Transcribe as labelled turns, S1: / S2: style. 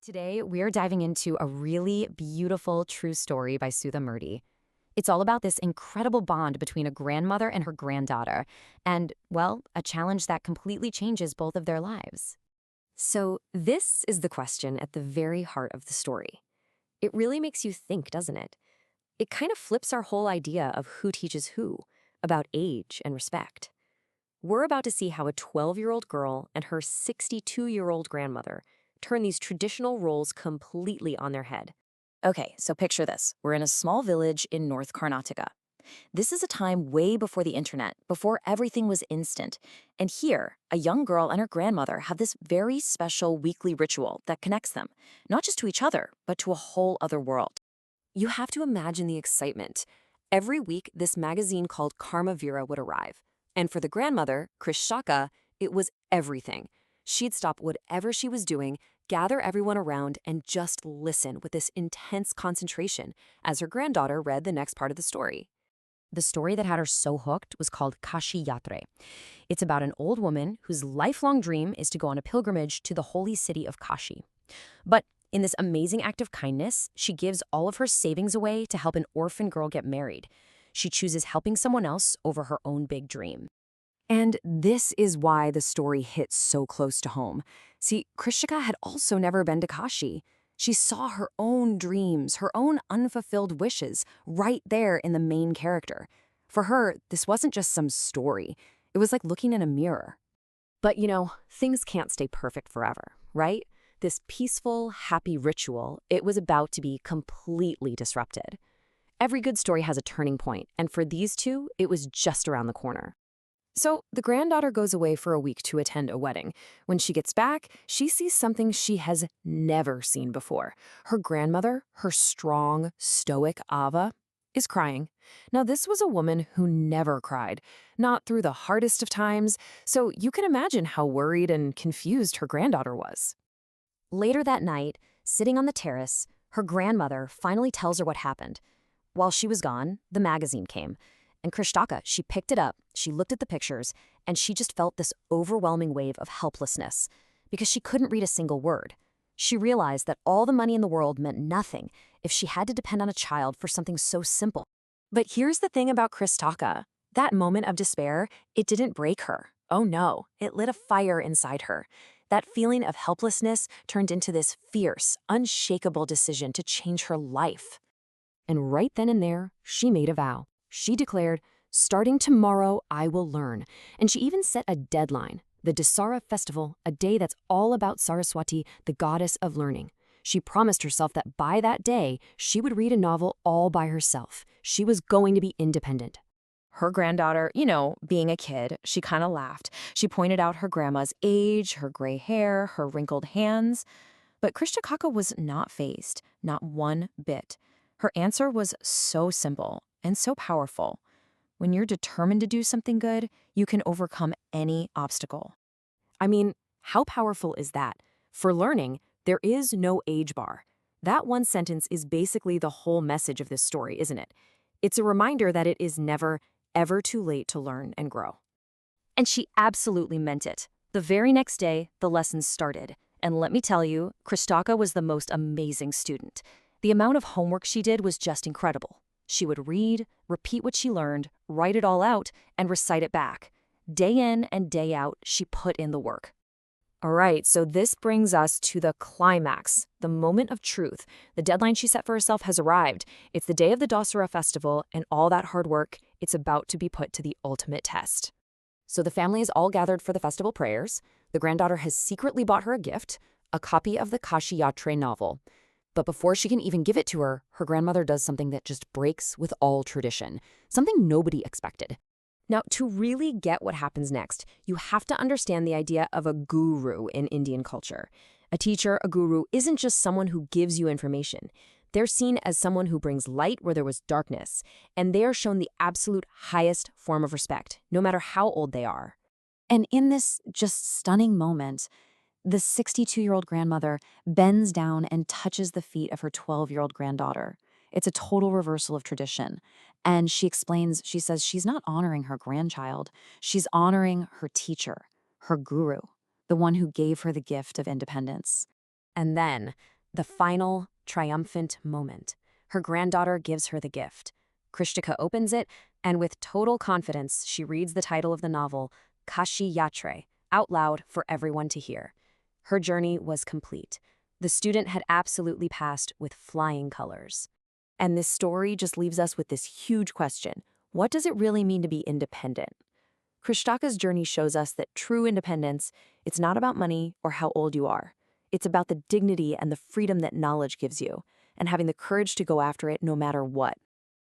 S1: Today, we're diving into a really beautiful true story by Sudha Murti. It's all about this incredible bond between a grandmother and her granddaughter, and, well, a challenge that completely changes both of their lives. So, this is the question at the very heart of the story. It really makes you think, doesn't it? It kind of flips our whole idea of who teaches who, about age and respect. We're about to see how a 12-year-old girl and her 62-year-old grandmother turn these traditional roles completely on their head. Okay, so picture this. We're in a small village in North Karnataka. This is a time way before the internet, before everything was instant. And here, a young girl and her grandmother have this very special weekly ritual that connects them, not just to each other, but to a whole other world. You have to imagine the excitement. Every week, this magazine called Karmavira would arrive. And for the grandmother, Krishaka, it was everything. She'd stop whatever she was doing, gather everyone around, and just listen with this intense concentration as her granddaughter read the next part of the story. The story that had her so hooked was called Kashi Yatre. It's about an old woman whose lifelong dream is to go on a pilgrimage to the holy city of Kashi. But in this amazing act of kindness, she gives all of her savings away to help an orphan girl get married. She chooses helping someone else over her own big dream. And this is why the story hits so close to home. See, Krishika had also never been to Kashi. She saw her own dreams, her own unfulfilled wishes, right there in the main character. For her, this wasn't just some story. It was like looking in a mirror. But things can't stay perfect forever, right? This peaceful, happy ritual, it was about to be completely disrupted. Every good story has a turning point, and for these two, it was just around the corner. So the granddaughter goes away for a week to attend a wedding. When she gets back, she sees something she has never seen before. Her grandmother, her strong, stoic Ava, is crying. Now, this was a woman who never cried, not through the hardest of times, so you can imagine how worried and confused her granddaughter was. Later that night, sitting on the terrace, her grandmother finally tells her what happened. While she was gone, the magazine came. And Krishtaka, she picked it up, she looked at the pictures, and she just felt this overwhelming wave of helplessness because she couldn't read a single word. She realized that all the money in the world meant nothing if she had to depend on a child for something so simple. But here's the thing about Krishtaka. That moment of despair, it didn't break her. Oh no, it lit a fire inside her. That feeling of helplessness turned into this fierce, unshakable decision to change her life. And right then and there, she made a vow. She declared, "Starting tomorrow, I will learn." And she even set a deadline, the Dasara festival, a day that's all about Saraswati, the goddess of learning. She promised herself that by that day, she would read a novel all by herself. She was going to be independent. Her granddaughter, being a kid, she kind of laughed. She pointed out her grandma's age, her gray hair, her wrinkled hands. But Krishtaka was not fazed, not one bit. Her answer was so simple and so powerful. When you're determined to do something good, you can overcome any obstacle. I mean, how powerful is that? For learning, there is no age bar. That one sentence is basically the whole message of this story, isn't it? It's a reminder that it is never, ever too late to learn and grow. And she absolutely meant it. The very next day, the lessons started. And let me tell you, Kristaka was the most amazing student. The amount of homework she did was just incredible. She would read, repeat what she learned, write it all out, and recite it back. Day in and day out, she put in the work. All right, so this brings us to the climax, the moment of truth. The deadline she set for herself has arrived. It's the day of the Dasara festival, and all that hard work, it's about to be put to the ultimate test. So the family is all gathered for the festival prayers. The granddaughter has secretly bought her a gift, a copy of the Kashi Yatre novel. But before she can even give it to her, her grandmother does something that just breaks with all tradition, something nobody expected. Now, to really get what happens next, you have to understand the idea of a guru in Indian culture. A teacher, a guru, isn't just someone who gives you information. They're seen as someone who brings light where there was darkness, and they are shown the absolute highest form of respect, no matter how old they are. And in this just stunning moment, the 62-year-old grandmother bends down and touches the feet of her 12-year-old granddaughter. It's a total reversal of tradition. And she explains, she says she's not honoring her grandchild. She's honoring her teacher, her guru, the one who gave her the gift of independence. And then
S2: The final, triumphant moment. Her granddaughter gives her the gift. Krishtika opens it, and with total confidence, she reads the title of the novel, Kashi Yatre, out loud for everyone to hear. Her journey was complete. The student had absolutely passed with flying colors.
S1: And this story just leaves us with this huge question. What does it really mean to be independent? Krishtaka's journey shows us that true independence, it's not about money or how old you are. It's about the dignity and the freedom that knowledge gives you, and having the courage to go after it no matter what.